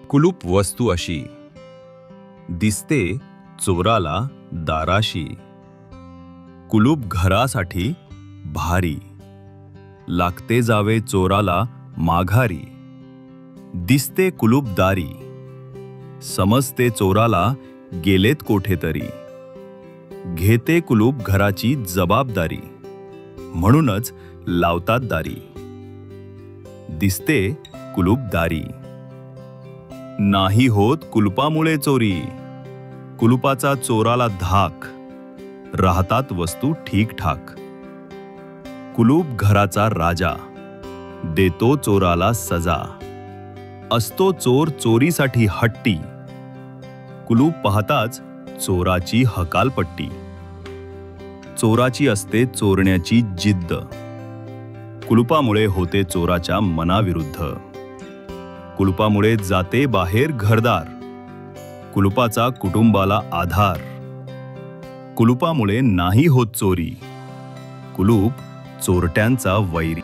कुलूप वस्तू अशी दिसते चोराला दाराशी। कुलूप घरासाठी भारी, लागते जावे चोराला माघारी। दिसते कुलूप दारी, समजते चोराला गेलेत कोठेतरी। घेते कुलूप घराची जबाबदारी, म्हणूनच लावतात दारी। दिसते कुलूप दारी, नाही होत कुलपामुळे चोरी। कुलुपाचा चोराला धाक, राहतात वस्तू ठीकठाक। कुलूप घराचा राजा, देतो चोराला सजा। असतो चोर चोरीसाठी हट्टी, कुलूप पाहताच चोराची हकालपट्टी। चोराची असते चोरण्याची जिद्द, कुलुपामुळे होते चोराच्या मनाविरुद्ध। कुलुपामुळे जाते बाहेर घरदार, कुलुपाचा कुटुंबाला आधार। कुलुपामुळे नाही होत चोरी, कुलूप चोरट्यांचा वैरी।